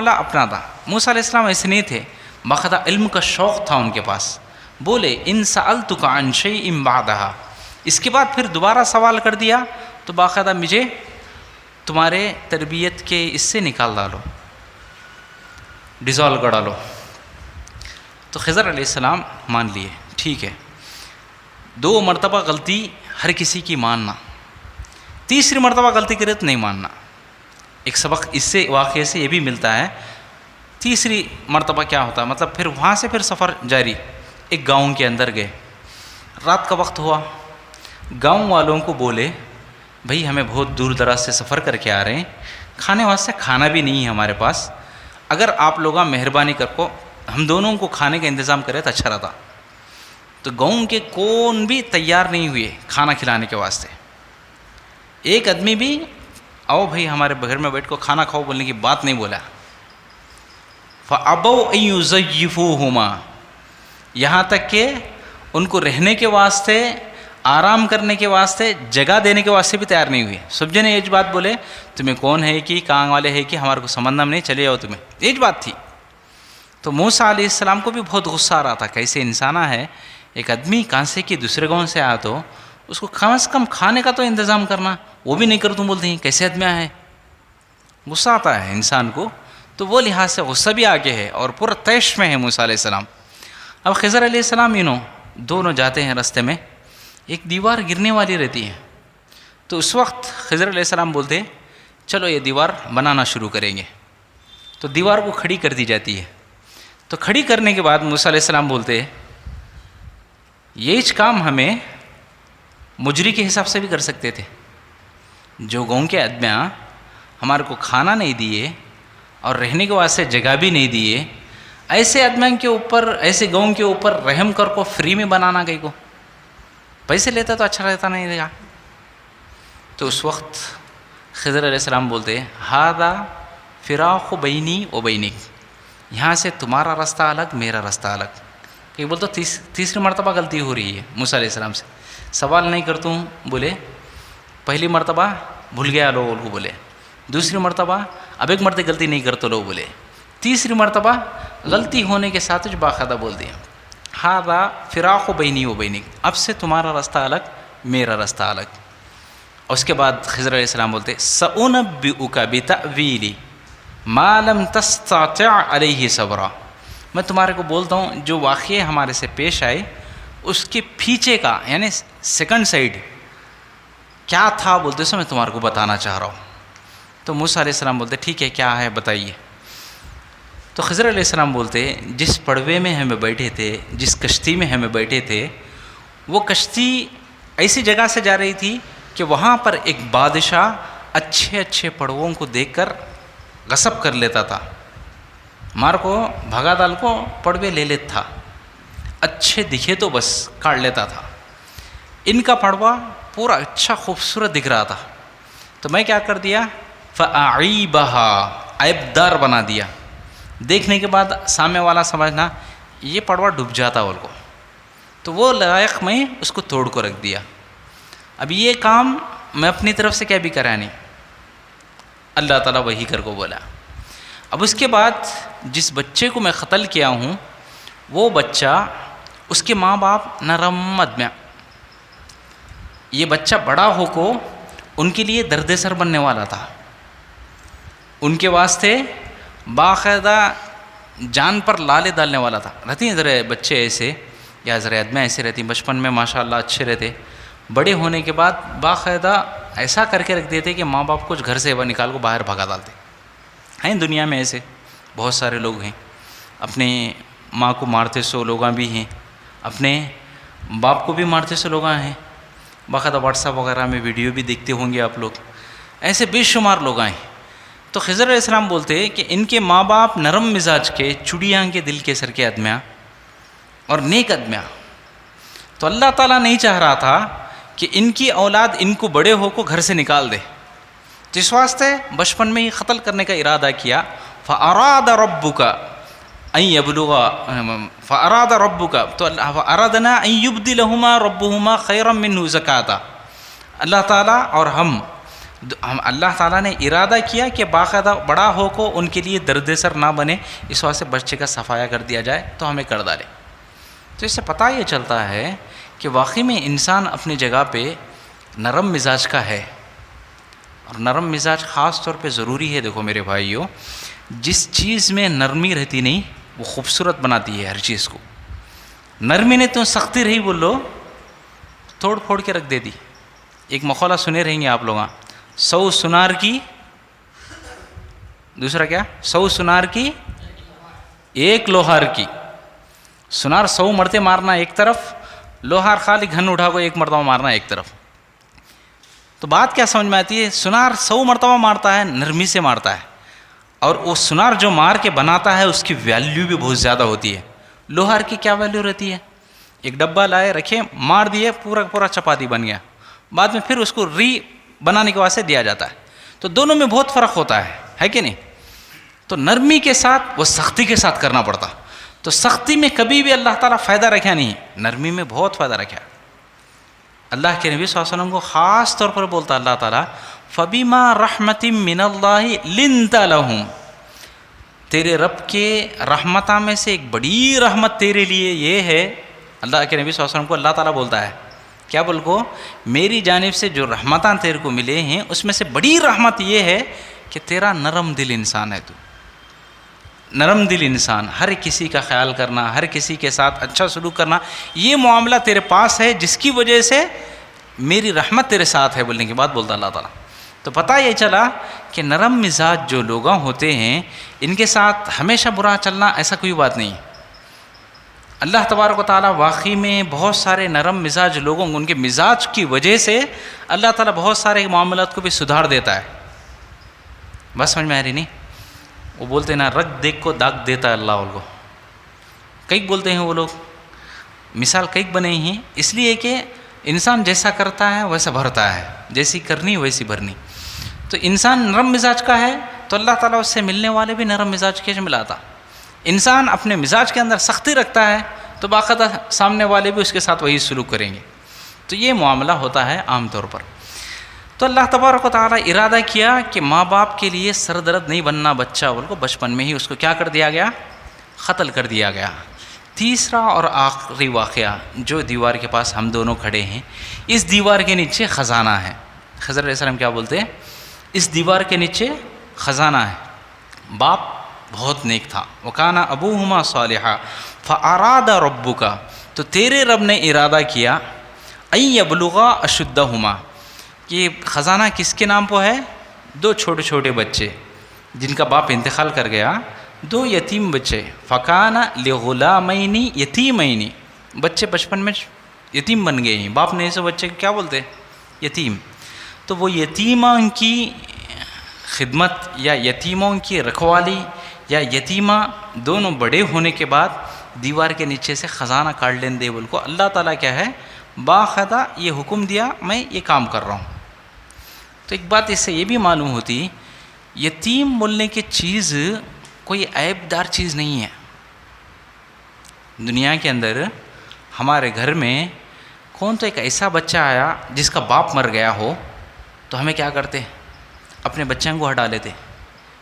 معاملہ اپنا تھا. موسیٰ علیہ السلام ایسے نہیں تھے, باقاعدہ علم کا شوق تھا ان کے پاس. بولے ان سألتک عن شیء بعدہا, اس کے بعد پھر دوبارہ سوال کر دیا تو باقاعدہ مجھے تمہارے تربیت کے اس سے نکال ڈالو, ڈیزالو کر ڈالو. تو خضر علیہ السلام مان لیے, ٹھیک ہے. 2 مرتبہ غلطی ہر کسی کی ماننا, تیسری مرتبہ غلطی کرے تو نہیں ماننا. ایک سبق اس سے واقعے سے یہ بھی ملتا ہے. تیسری مرتبہ کیا ہوتا ہے, مطلب پھر وہاں سے پھر سفر جاری. ایک گاؤں کے اندر گئے, رات کا وقت ہوا. گاؤں والوں کو بولے بھئی ہمیں بہت دور دراز سے سفر کر کے آ رہے ہیں, کھانے واسطے کھانا بھی نہیں ہے ہمارے پاس, اگر آپ لوگ مہربانی کر کو ہم دونوں کو کھانے کا انتظام کرے تو اچھا رہتا. تو گاؤں کے کون بھی تیار نہیں ہوئے کھانا کھلانے کے واسطے. ایک آدمی بھی آؤ بھائی ہمارے گھر میں بیٹھ کو کھانا کھاؤ بولنے کی بات نہیں بولا. فَأَبَوْا أَن يُزَيِّفُوهُمَا, یہاں تک کہ ان کو رہنے کے واسطے, آرام کرنے کے واسطے, جگہ دینے کے واسطے بھی تیار نہیں ہوئے. سب جنے ایک بات بولے تمہیں کون ہے کہ کہاں والے ہے کہ ہمارے کو سمجھنا نہیں, چلے جاؤ تمہیں, ایک بات تھی. تو موسیٰ علیہ السلام کو بھی بہت غصہ آ رہا تھا, کیسے انسانہ ہے, ایک آدمی کہاں سے کہ دوسرے گاؤں سے آیا تو اس کو کم از کم کھانے کا تو انتظام کرنا, وہ بھی نہیں کر تم بولتے ہیں کیسے آدمی ہے. غصہ آتا ہے انسان کو, تو وہ لحاظ سے غصہ بھی آگے ہے اور پورا تیش میں ہے موسیٰ علیہ السلام. اب خضر علیہ السلام دونوں جاتے ہیں راستے میں, ایک دیوار گرنے والی رہتی ہے. تو اس وقت خضر علیہ السلام بولتے چلو یہ دیوار بنانا شروع کریں گے. تو دیوار کو کھڑی کر دی جاتی ہے. تو کھڑی کرنے کے بعد موسیٰ علیہ السلام بولتے یہ کام ہمیں مجری کے حساب سے بھی کر سکتے تھے. جو گاؤں کے آدمیاں ہمارے کو کھانا نہیں دیے اور رہنے کے واسطے جگہ بھی نہیں دیے, ایسے آدمیوں کے اوپر, ایسے گاؤں کے اوپر رحم کر کو فری میں بنانا گئی کو, پیسے لیتا تو اچھا رہتا نہیں رہا. تو اس وقت خضر علیہ السلام بولتے ہذا فراق بینی و بینک, یہاں سے تمہارا راستہ الگ, میرا راستہ الگ. کہ بولتا تیسری مرتبہ غلطی ہو رہی ہے موسیٰ علیہ السلام سے, سوال نہیں کرتا ہوں بولے, پہلی مرتبہ بھول گیا لوگ کو بولے, دوسری مرتبہ اب ایک مرتبہ غلطی نہیں کرتے لوگ بولے, تیسری مرتبہ غلطی ہونے کے ساتھ باقاعدہ بول دیا ہذا فراق بینی و بینک, اب سے تمہارا راستہ الگ, میرا راستہ الگ. اور اس کے بعد خضر علیہ السلام بولتے سأنبئک بتأویل ما لم تستطع علیہ صبرا, میں تمہارے کو بولتا ہوں جو واقعے ہمارے سے پیش آئے اس کے پیچھے کا یعنی سیکنڈ سائڈ کیا تھا بولتے سو میں تمہارے کو بتانا چاہ رہا ہوں. تو موسیٰ علیہ السلام بولتے ٹھیک ہے کیا ہے بتائیے. تو خضر علیہ السلام بولتے جس پڑوے میں ہمیں بیٹھے تھے, جس کشتی میں ہمیں بیٹھے تھے, وہ کشتی ایسی جگہ سے جا رہی تھی کہ وہاں پر ایک بادشاہ اچھے اچھے پڑووں کو دیکھ کر غصب کر لیتا تھا, مار کو بھگا دال کو پڑوے لے لیتا تھا, اچھے دکھے تو بس کاٹ لیتا تھا. ان کا پڑوا پورا اچھا خوبصورت دکھ رہا تھا. تو میں کیا کر دیا فَأَعِيبَهَا, عیبدار بنا دیا. دیکھنے کے بعد سامنے والا سمجھنا یہ پڑوا ڈوب جاتا بول کو, تو وہ لائق میں اس کو توڑ کو رکھ دیا. اب یہ کام میں اپنی طرف سے کیا بھی کرا نہیں, اللہ تعالیٰ وہی کر کو بولا. اب اس کے بعد جس بچے کو میں قتل کیا ہوں وہ بچہ, اس کے ماں باپ نرم آدمی, یہ بچہ بڑا ہو کو ان کے لیے درد سر بننے والا تھا. ان کے واسطے باقاعدہ جان پر لالے ڈالنے والا تھا. رہتی ہیں ذرا بچے ایسے یا ذرا آدمیاں ایسے رہتی, بچپن میں ماشاءاللہ اچھے رہتے, بڑے ہونے کے بعد باقاعدہ ایسا کر کے رکھ دیتے کہ ماں باپ کچھ گھر سے نکال کو باہر بھگا ڈالتے ہیں. دنیا میں ایسے بہت سارے لوگ ہیں, اپنے ماں کو مارتے سو لوگاں بھی ہیں, اپنے باپ کو بھی مارتے سو لوگاں ہیں. باقاعدہ واٹس ایپ وغیرہ میں ویڈیو بھی دیکھتے ہوں گے آپ لوگ, ایسے بے شمار لوگ ہیں. تو خضر علیہ السلام بولتے کہ ان کے ماں باپ نرم مزاج کے, چڑیاں کے دل کے سر کے آدمیاں اور نیک آدمیاں. تو اللہ تعالیٰ نہیں چاہ رہا تھا کہ ان کی اولاد ان کو بڑے ہو کو گھر سے نکال دے, جس واسطے بچپن میں ہی قتل کرنے کا ارادہ کیا. فَأَرَادَ رَبُّكَ أَن يَبْلُغَ فَأَرَادَ رَبُّكَ, تو فَأَرَادْنَا أَن يُبْدِلَهُمَا رَبُّهُمَا خَيْرًا مِّنْهُ زَكَاةً, اللہ تعالیٰ اور ہم اللہ تعالیٰ نے ارادہ کیا کہ باقاعدہ بڑا ہو کو ان کے لیے درد سر نہ بنے، اس واسطے بچے کا صفایا کر دیا جائے تو ہمیں کر ڈالے۔ تو اس سے پتہ یہ چلتا ہے کہ واقعی میں انسان اپنی جگہ پہ نرم مزاج کا ہے، اور نرم مزاج خاص طور پہ ضروری ہے۔ دیکھو میرے بھائیوں، جس چیز میں نرمی رہتی نہیں وہ خوبصورت بناتی ہے ہر چیز کو۔ نرمی نے تو سختی رہی بول لو توڑ پھوڑ کے رکھ دے دی۔ ایک مقولہ سنے رہیں گے آپ لوگ، 100 سنار کی، دوسرا کیا، 100 سنار کی 1 لوہار کی۔ سنار 100 مرتے مارنا ایک طرف، لوہار خالی گھن اٹھا کو 1 مرتبہ مارنا ایک طرف۔ تو بات کیا سمجھ میں آتی ہے؟ سنار 100 مرتبہ مارتا ہے، نرمی سے مارتا ہے، اور وہ سنار جو مار کے بناتا ہے اس کی ویلیو بھی بہت زیادہ ہوتی ہے۔ لوہار کی کیا ویلیو رہتی ہے؟ ایک ڈبہ لائے رکھے، مار دیے، پورا پورا چپاتی بن گیا، بعد میں پھر اس کو بنانے کے واسطے دیا جاتا ہے۔ تو دونوں میں بہت فرق ہوتا ہے کہ نہیں؟ تو نرمی کے ساتھ وہ سختی کے ساتھ کرنا پڑتا۔ تو سختی میں کبھی بھی اللہ تعالیٰ فائدہ رکھا نہیں، نرمی میں بہت فائدہ رکھا۔ اللہ کے نبی صلی اللہ علیہ وسلم کو خاص طور پر بولتا اللہ تعالیٰ، فَبِمَا رَحْمَةٍ مِّنَ اللَّهِ لِنْتَ لَهُمْ، تیرے رب کے رحمتہ میں سے ایک بڑی رحمت تیرے لیے یہ ہے۔ اللہ کے نبی صلی اللہ علیہ وسلم کو اللہ تعالیٰ بولتا ہے کیا بول کو؟ میری جانب سے جو رحمتاں تیرے کو ملے ہیں اس میں سے بڑی رحمت یہ ہے کہ تیرا نرم دل انسان ہے۔ تو نرم دل انسان، ہر کسی کا خیال کرنا، ہر کسی کے ساتھ اچھا سلوک کرنا، یہ معاملہ تیرے پاس ہے جس کی وجہ سے میری رحمت تیرے ساتھ ہے بولنے کے بعد بولتا اللہ تعالیٰ۔ تو پتہ یہ چلا کہ نرم مزاج جو لوگ ہوتے ہیں ان کے ساتھ ہمیشہ برا چلنا ایسا کوئی بات نہیں۔ اللہ تبارک و تعالیٰ واقعی میں بہت سارے نرم مزاج لوگوں ان کے مزاج کی وجہ سے اللہ تعالیٰ بہت سارے معاملات کو بھی سدھار دیتا ہے۔ بس سمجھ میں آ رہی نہیں؟ وہ بولتے ہیں نا، رگ دیکھ کو داغ دیتا ہے اللہ ان کو، کئی بولتے ہیں وہ لوگ، مثال کئی بنے ہیں، اس لیے کہ انسان جیسا کرتا ہے ویسا بھرتا ہے، جیسی کرنی ویسی بھرنی۔ تو انسان نرم مزاج کا ہے تو اللہ تعالیٰ اس سے ملنے والے بھی نرم مزاج کے ملاتا۔ انسان اپنے مزاج کے اندر سختی رکھتا ہے تو باقاعدہ سامنے والے بھی اس کے ساتھ وہی سلوک کریں گے۔ تو یہ معاملہ ہوتا ہے عام طور پر۔ تو اللہ تبارک و تعالیٰ ارادہ کیا کہ ماں باپ کے لیے سردرد نہیں بننا بچہ، ان کو بچپن میں ہی اس کو کیا کر دیا گیا؟ قتل کر دیا گیا۔ تیسرا اور آخری واقعہ جو دیوار کے پاس ہم دونوں کھڑے ہیں، اس دیوار کے نیچے خزانہ ہے۔ خضر علیہ السلام کیا بولتے ہیں؟ اس دیوار کے نیچے خزانہ ہے۔ باپ بہت نیک تھا، وَكَانَ أَبُوهُمَا صَالِحًا فَأَرَادَ رَبُّكَ، تو تیرے رب نے ارادہ کیا أَن يَبْلُغَا أَشُدَّهُمَا، کہ خزانہ کس کے نام پہ ہے؟ 2 چھوٹے چھوٹے بچے جن کا باپ انتقال کر گیا، 2 یتیم بچے، فَكَانَ لِغُلَامَيْنِ يَتِيمَيْنِ، بچے بچپن میں یتیم بن گئے ہیں، باپ نے اسے بچے کیا بولتے؟ یتیم۔ تو وہ یتیموں کی خدمت یا یتیموں کی رکھوالی یا یتیمہ دونوں بڑے ہونے کے بعد دیوار کے نیچے سے خزانہ کاٹ لیں دے بول کو اللہ تعالیٰ کیا ہے باقاعدہ یہ حکم دیا، میں یہ کام کر رہا ہوں۔ تو ایک بات اس سے یہ بھی معلوم ہوتی، یتیم بولنے کی چیز کوئی عیب دار چیز نہیں ہے۔ دنیا کے اندر ہمارے گھر میں کون تو ایک ایسا بچہ آیا جس کا باپ مر گیا ہو تو ہمیں کیا کرتے؟ اپنے بچوں کو ہٹا لیتے،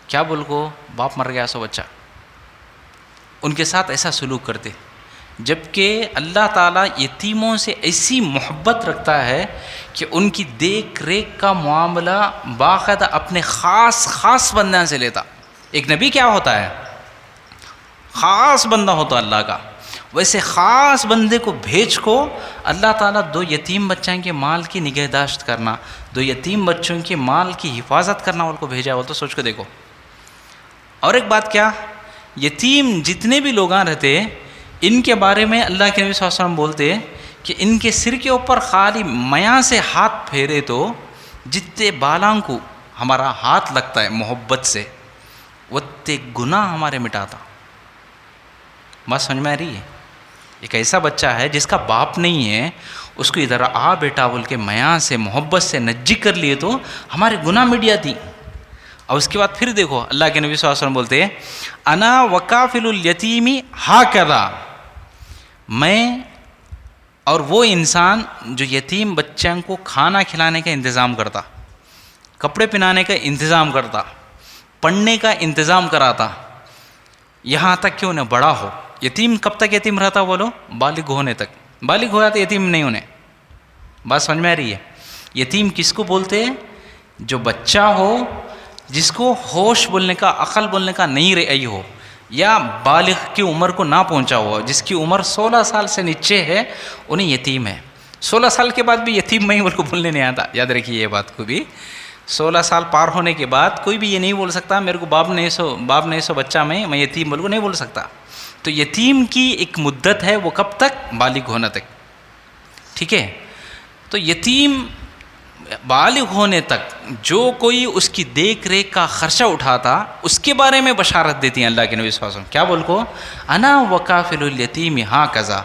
کیا بول کو باپ مر گیا سو بچہ، ان کے ساتھ ایسا سلوک کرتے۔ جبکہ اللہ تعالیٰ یتیموں سے ایسی محبت رکھتا ہے کہ ان کی دیکھ ریکھ کا معاملہ باقاعدہ اپنے خاص بندوں سے لیتا۔ ایک نبی کیا ہوتا ہے؟ خاص بندہ ہوتا اللہ کا، ویسے خاص بندے کو بھیج کو اللہ تعالیٰ 2 یتیم بچوں کے مال کی نگہداشت کرنا، 2 یتیم بچوں کے مال کی حفاظت کرنا ان کو بھیجا ہو، تو سوچ کے دیکھو۔ اور ایک بات کیا، یتیم جتنے بھی لوگ رہتے ان کے بارے میں اللہ کے نبی صلی اللہ علیہ وسلم بولتے کہ ان کے سر کے اوپر خالی میاں سے ہاتھ پھیرے تو جتنے بالاں کو ہمارا ہاتھ لگتا ہے محبت سے اتنے گناہ ہمارے مٹاتا۔ بات سمجھ میں آ رہی ہے؟ ایک ایسا بچہ ہے جس کا باپ نہیں ہے، اس کو ادھر آ بیٹا بول کے میاں سے محبت سے نجی کر لیے تو ہمارے گناہ مٹ جاتی۔ اور اس کے بعد پھر دیکھو اللہ کے نبی صلی اللہ علیہ وسلم بولتے ہیں انا وکافل الیتیم ہاکذا، میں اور وہ انسان جو یتیم بچوں کو کھانا کھلانے کا انتظام کرتا، کپڑے پہنانے کا انتظام کرتا، پڑھنے کا انتظام کراتا، یہاں تک کہ انہیں بڑا ہو۔ یتیم کب تک یتیم رہتا بولو؟ بالغ ہونے تک۔ بالغ ہوا تو یتیم نہیں ہونے۔ بات سمجھ میں آ رہی ہے؟ یتیم کس کو بولتے ہیں؟ جو بچہ ہو جس کو ہوش بولنے کا، عقل بولنے کا نہیں رہی ہو، یا بالغ کی عمر کو نہ پہنچا ہوا، جس کی عمر 16 سال سے نیچے ہے، انہیں یتیم ہے۔ 16 سال کے بعد بھی یتیم میں ان کو بولنے نہیں آتا، یاد رکھیے یہ بات کو بھی۔ 16 سال پار ہونے کے بعد کوئی بھی یہ نہیں بول سکتا میرے کو باپ نہیں سو بچہ میں یتیم بول کو نہیں بول سکتا۔ تو یتیم کی ایک مدت ہے، وہ کب تک؟ بالغ ہونے تک، ٹھیک ہے؟ تو یتیم بالغ ہونے تک جو کوئی اس کی دیکھ ریکھ کا خرچہ اٹھاتا، اس کے بارے میں بشارت دیتی ہیں اللہ کے نبی صلی اللہ علیہ وسلم۔ کیا بول کو؟ انا وکافل الیتیم ہاکذا،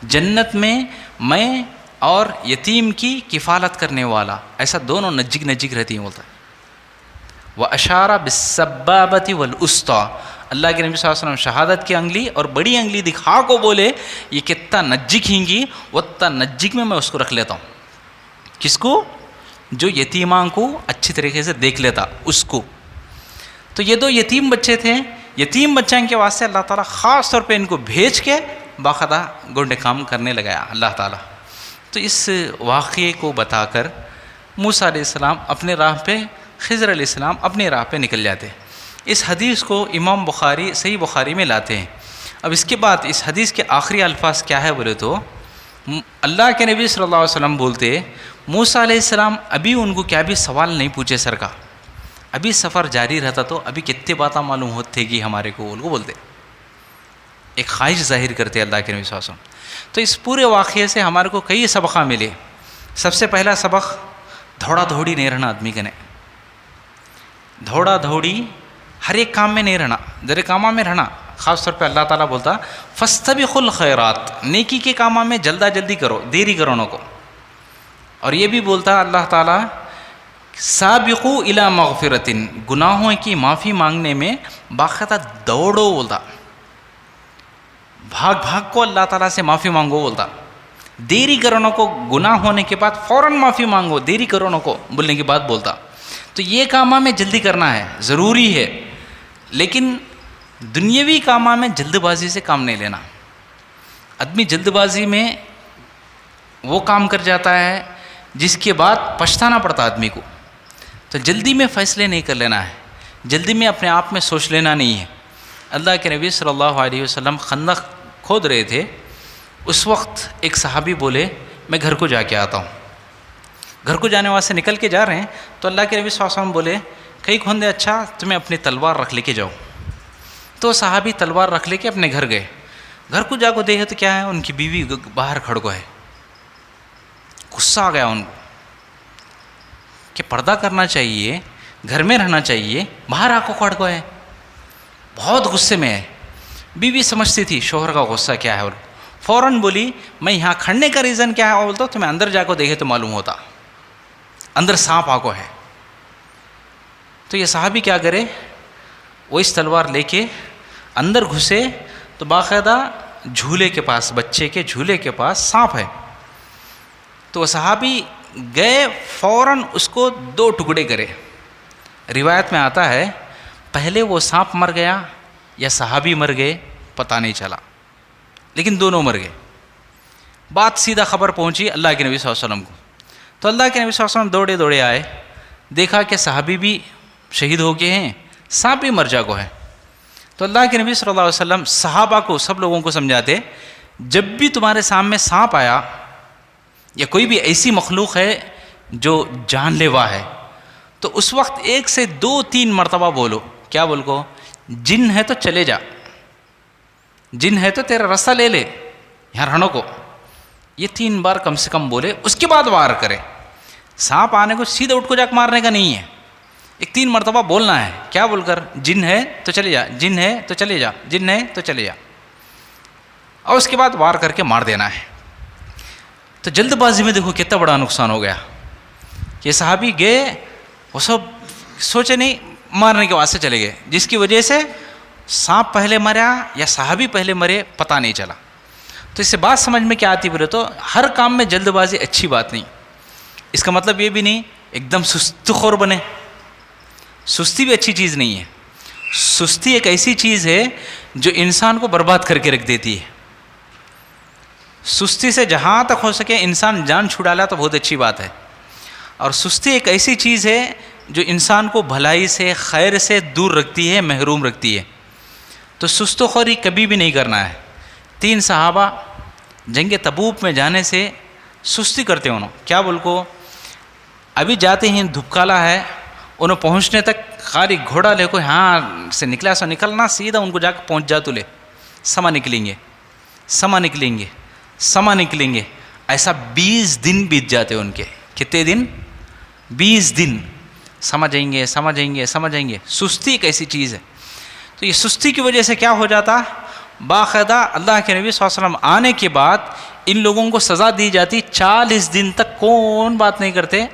جنت میں اور یتیم کی کفالت کرنے والا، ایسا دونوں نزدیک رہتی ہیں بولتا ہے۔ واشار بالسبابۃ والوسطی، اللہ کے نبی صلی اللہ علیہ وسلم شہادت کی انگلی اور بڑی انگلی دکھا کو بولے یہ کتنا نزدیک ہیں گی، اتنا نزدیک میں اس کو رکھ لیتا ہوں۔ کس کو؟ جو یتیماں کو اچھی طریقے سے دیکھ لیتا اس کو۔ تو یہ دو یتیم بچے تھے، یتیم بچوں کے واسطے اللہ تعالیٰ خاص طور پہ ان کو بھیج کے باقاعدہ گونڈے کام کرنے لگایا اللہ تعالیٰ۔ تو اس واقعے کو بتا کر موسیٰ علیہ السلام اپنے راہ پہ، خضر علیہ السلام اپنی راہ پہ نکل جاتے۔ اس حدیث کو امام بخاری صحیح بخاری میں لاتے ہیں۔ اب اس کے بعد اس حدیث کے آخری الفاظ کیا ہے بولے تو اللہ کے نبی صلی اللہ علیہ وسلم بولتے موسیٰ علیہ السلام ابھی ان کو کیا بھی سوال نہیں پوچھے سر کا، ابھی سفر جاری رہتا تو ابھی کتنے باتیں معلوم ہوتے گی ہمارے کو، ان کو بولتے ایک خواہش ظاہر کرتے اللہ کے نبی صلی اللہ علیہ وسلم۔ تو اس پورے واقعے سے ہمارے کو کئی سبق ملے۔ سب سے پہلا سبق، دھوڑا دھوڑی نہیں رہنا آدمی کے، دھوڑا دھوڑی ہر ایک کام میں نہیں رہنا، ذرے کاموں میں رہنا۔ خاص طور پہ اللہ تعالیٰ بولتا فاستبقوا الخیرات، نیکی کے کاموں میں جلدی کرو، دیری کرو نہ کو۔ اور یہ بھی بولتا اللہ تعالیٰ سابقوا الی مغفرۃ، گناہوں کی معافی مانگنے میں باقاعدہ دوڑو بولتا، بھاگ کو اللہ تعالیٰ سے معافی مانگو بولتا۔ دیری کرو نہ کو، گناہ ہونے کے بعد فوراً معافی مانگو، دیری کرو نہ کو بولنے کی بات بولتا۔ تو یہ کاموں میں جلدی کرنا ہے، ضروری ہے، لیکن دنیاوی کاموں میں جلد بازی سے کام نہیں لینا۔ آدمی جلد بازی میں وہ کام کر جاتا ہے جس کے بعد پچھتانا پڑتا آدمی کو۔ تو جلدی میں فیصلے نہیں کر لینا ہے، جلدی میں اپنے آپ میں سوچ لینا نہیں ہے۔ اللہ کے نبی صلی اللہ علیہ وسلم خندق کھود رہے تھے، اس وقت ایک صحابی بولے میں گھر کو جا کے آتا ہوں۔ گھر کو جانے واسطے نکل کے جا رہے ہیں تو اللہ کے نبی صلی اللہ علیہ وسلم بولے کئی کھوندے، اچھا تمہیں اپنی تلوار رکھ لے کے جاؤ۔ تو صحابی تلوار رکھ لے کے اپنے گھر گئے۔ گھر کو جا کو دیکھے تو کیا ہے، ان کی بیوی باہر کھڑکو ہے۔ غصہ آ گیا ان کو کہ پردہ کرنا چاہیے، گھر میں رہنا چاہیے، باہر آ کو کھڑکو ہے۔ بہت غصے میں ہے۔ بیوی سمجھتی تھی شوہر کا غصہ کیا ہے، اور فوراً بولی میں یہاں کھڑنے کا ریزن کیا ہے، بولتا تمہیں اندر جا کو دیکھے تو معلوم ہوتا، اندر سانپ آ کو ہے۔ تو یہ صحابی کیا کرے، وہ اس تلوار لے کے اندر گھسے تو باقاعدہ جھولے کے پاس، بچے کے جھولے کے پاس سانپ ہے۔ تو وہ صحابی گئے، فوراً اس کو 2 ٹکڑے کرے۔ روایت میں آتا ہے پہلے وہ سانپ مر گیا یا صحابی مر گئے پتہ نہیں چلا، لیکن دونوں مر گئے۔ بات سیدھا خبر پہنچی اللہ کے نبی صلی اللہ علیہ وسلم کو۔ تو اللہ کے نبی صلی اللہ علیہ وسلم دوڑے آئے، دیکھا کہ صحابی بھی شہید ہو گئے ہیں، سانپ بھی مر جا کو ہے۔ تو اللہ کے نبی صلی اللہ علیہ وسلم صحابہ کو، سب لوگوں کو سمجھاتے جب بھی تمہارے سامنے سانپ آیا یا کوئی بھی ایسی مخلوق ہے جو جان لیوا ہے تو اس وقت 1 سے 2-3 مرتبہ بولو۔ کیا بول کو؟ جن ہے تو چلے جا، جن ہے تو تیرا رستہ لے لے، یہاں رہنو کو۔ یہ 3 بار کم سے کم بولے، اس کے بعد وار کرے۔ سانپ آنے کو سیدھا اٹھ کو جا کے مارنے کا نہیں ہے، 3 مرتبہ بولنا ہے۔ کیا بول کر؟ جن ہے تو چلے جا، جن ہے تو چلے جا، جن ہے تو چلے جا، اور اس کے بعد وار کر کے مار دینا ہے۔ تو جلد بازی میں دیکھو کتنا بڑا نقصان ہو گیا۔ یہ صحابی گئے، وہ سب سوچے نہیں، مارنے کے واسطے چلے گئے، جس کی وجہ سے سانپ پہلے مرا یا صحابی پہلے مرے پتہ نہیں چلا۔ تو اس سے بات سمجھ میں کیا آتی بولے تو ہر کام میں جلد بازی اچھی بات نہیں۔ اس کا مطلب یہ بھی نہیں ایک دم سست خور بنے، سستی بھی اچھی چیز نہیں ہے. سستی ایک ایسی چیز ہے جو انسان کو برباد کر کے رکھ دیتی ہے. سستی سے جہاں تک ہو سکے انسان جان چھڑا لا تو بہت اچھی بات ہے. اور سستی ایک ایسی چیز ہے جو انسان کو بھلائی سے خیر سے دور رکھتی ہے، محروم رکھتی ہے. تو سست و خوری کبھی بھی نہیں کرنا ہے. 3 صحابہ جنگ تبوک میں جانے سے سستی کرتے انہوں کیا بول کو ابھی جاتے ہیں دھپکالا ہے، انہوں پہنچنے تک خالی گھوڑا لے کو ہاں سے نکلا سو نکلنا سیدھا ان کو جا کے پہنچ جا تو لے سما نکلیں گے سما نکلیں گے سما نکلیں گے. ایسا 20 دن بیت جاتے ان کے. کتنے دن؟ 20 دن. سمجھیں گے سمجھیں گے سمجھیں گے. سستی ایک ایسی چیز ہے. تو یہ سستی کی وجہ سے کیا ہو جاتا، باقاعدہ اللہ کے نبی صلی اللہ علیہ وسلم آنے کے بعد ان لوگوں کو سزا دی جاتی. 40 دن تک کون بات نہیں کرتے،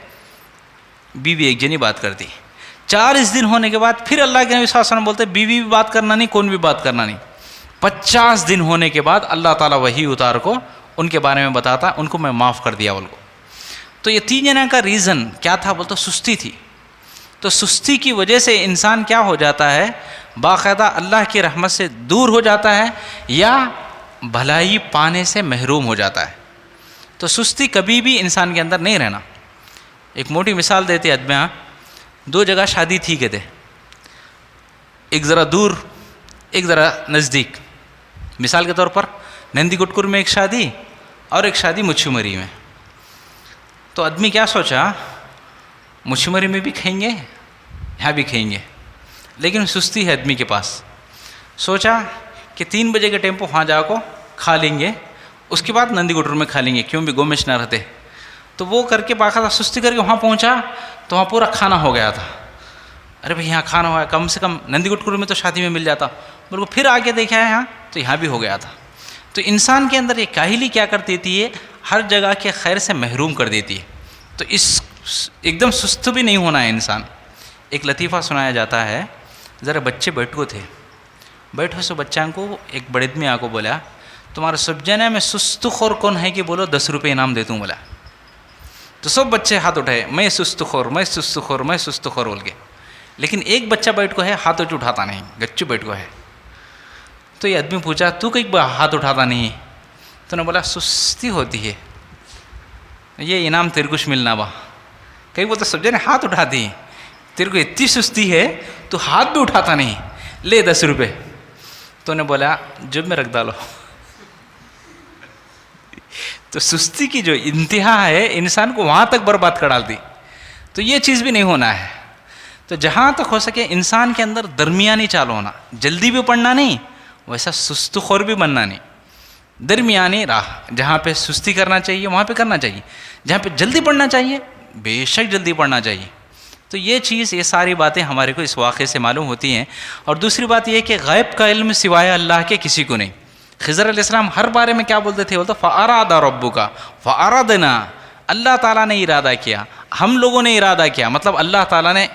بیوی ایک جنی بات کرتی. 40 دن ہونے کے بعد پھر اللہ کے نبی صلی اللہ علیہ وسلم بولتے بیوی بھی بات کرنا نہیں، کون بھی بات کرنا نہیں. 50 دن ہونے کے بعد اللہ تعالیٰ وحی اتار کو ان کے بارے میں بتاتا، ان کو میں معاف کر دیا بول کو. تو یہ 3 جنہ کا ریزن کیا تھا بولتا، سستی تھی. تو سستی کی وجہ سے انسان کیا ہو جاتا ہے، باقاعدہ اللہ کی رحمت سے دور ہو جاتا ہے یا بھلائی پانے سے محروم ہو جاتا ہے. تو سستی کبھی بھی انسان کے اندر نہیں رہنا. ایک موٹی مثال دیتے ادمیاں، 2 جگہ شادی تھی کہتے، ایک ذرا دور ایک ذرا نزدیک. مثال کے طور پر نندی گٹکر میں ایک شادی اور ایک شادی مچھمری میں. تو آدمی کیا سوچا، مچھمری میں بھی کھائیں گے یہاں بھی کھائیں گے، لیکن سستی ہے آدمی کے پاس. سوچا کہ 3 بجے کے ٹیمپو وہاں جا کو کھا لیں گے، اس کے بعد نندی گٹر میں کھا لیں گے، کیوں بھی گومش نہ رہتے. تو وہ کر کے باقاعدہ سستی کر کے وہاں پہنچا تو وہاں پورا کھانا ہو گیا تھا. ارے بھائی یہاں کھانا ہوا ہے، کم سے کم نندی گٹکر میں تو شادی میں مل جاتا، بول کو پھر آگے دیکھا ہے یہاں تو یہاں بھی ہو گیا تھا. تو انسان کے اندر یہ کاہلی کیا کر دیتی ہے، ہر جگہ کے خیر سے محروم کر دیتی ہے. تو اس ایک دم سست بھی نہیں ہونا ہے انسان. ایک لطیفہ سنایا جاتا ہے، ذرا بچے بیٹھو تھے، بیٹھو سو بچوں کو ایک بڑے آدمی آ کو بولا تمہارا سب جانا میں سست خور کون ہے کہ بولو 10 روپے انعام دے دوں. بولا تو سب بچے ہاتھ اٹھائے، میں سست خور میں سست خور میں سست خور بول کے. لیکن ایک بچہ بیٹھ کو ہے ہاتھ اٹھاتا نہیں، گچو بیٹھ کو ہے. تو یہ آدمی پوچھا تو کئی ہاتھ اٹھاتا نہیں؟ تو نے بولا سستی ہوتی ہے، یہ انعام تیرے کچھ ملنا با. کئی بولتا سب جانے ہاتھ اٹھاتی، تیرے کو اتنی سستی ہے تو ہاتھ بھی اٹھاتا نہیں، لے 10 روپے. تو نے بولا جب میں رکھ ڈالو. تو سستی کی جو انتہا ہے انسان کو وہاں تک برباد کر ڈالتی. تو یہ چیز بھی نہیں ہونا ہے. تو جہاں تک ہو سکے انسان کے اندر درمیانی چال ہونا، جلدی بھی پڑھنا نہیں ویسا سست خور بھی بننا نہیں. درمیانی راہ، جہاں پہ سستی کرنا چاہیے وہاں پہ کرنا چاہیے، جہاں پہ جلدی پڑھنا چاہیے بے شک جلدی پڑھنا چاہیے. تو یہ چیز، یہ ساری باتیں ہمارے کو اس واقعے سے معلوم ہوتی ہیں. اور دوسری بات یہ کہ غیب کا علم سوائے اللہ کے کسی کو نہیں. خضر علیہ السلام ہر بارے میں کیا بولتے تھے، بولتے فَأَرَادَ رَبُّكَ فَأَرَادْنَا، اللہ تعالیٰ نے ارادہ کیا، ہم لوگوں نے ارادہ کیا، مطلب اللہ تعالیٰ نے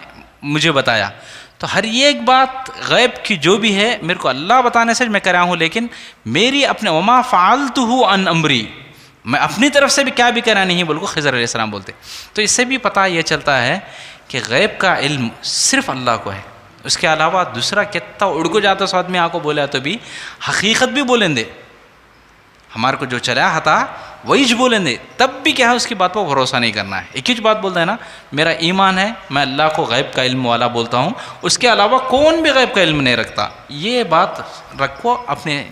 مجھے بتایا. تو ہر ایک بات غیب کی جو بھی ہے میرے کو اللہ بتانے سے میں کر رہا ہوں، لیکن میری اپنے وما فعلتہ عن امری، میں اپنی طرف سے بھی کیا بھی کرنا نہیں بول کو خضر علیہ السلام بولتے. تو اس سے بھی پتہ یہ چلتا ہے کہ غیب کا علم صرف اللہ کو ہے. اس کے علاوہ دوسرا کتنا اڑ کو جاتا سو آدمی آپ کو بولا تو بھی حقیقت بھی بولیں دے، ہمارے کو جو چلا تھا وہی بولیں دے، تب بھی کیا ہے اس کی بات پر بھروسہ نہیں کرنا ہے. ایک ہی بات بولتا ہے نا، میرا ایمان ہے میں اللہ کو غیب کا علم والا بولتا ہوں، اس کے علاوہ کون بھی غیب کا علم نہیں رکھتا. یہ بات رکھو، اپنے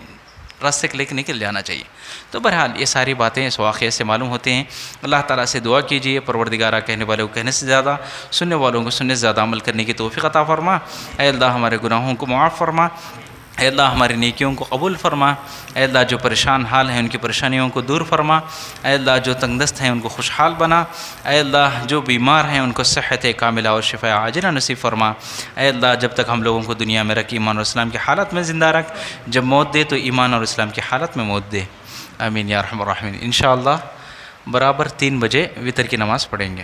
راستے کے لے کے نکل جانا چاہیے. تو بہرحال یہ ساری باتیں اس واقعے سے معلوم ہوتے ہیں. اللہ تعالیٰ سے دعا کیجیے پروردگارہ کہنے والوں کو کہنے سے زیادہ، سننے والوں کو سننے سے زیادہ عمل کرنے کی توفیق عطا فرما. اے اللہ ہمارے گناہوں کو معاف فرما، اے اللہ ہماری نیکیوں کو قبول فرما. اے اللہ جو پریشان حال ہیں ان کی پریشانیوں کو دور فرما. اے اللہ جو تنگ دست ہیں ان کو خوشحال بنا. اے اللہ جو بیمار ہیں ان کو صحت کاملہ اور شفاء عاجلہ نصیب فرما. اے اللہ جب تک ہم لوگوں کو دنیا میں رکھ، ایمان اور اسلام کی حالت میں زندہ رکھ، جب موت دے تو ایمان اور اسلام کی حالت میں موت دے. آمین یا ارحم الراحمین. انشاءاللہ برابر 3 بجے وتر کی نماز پڑھیں گے.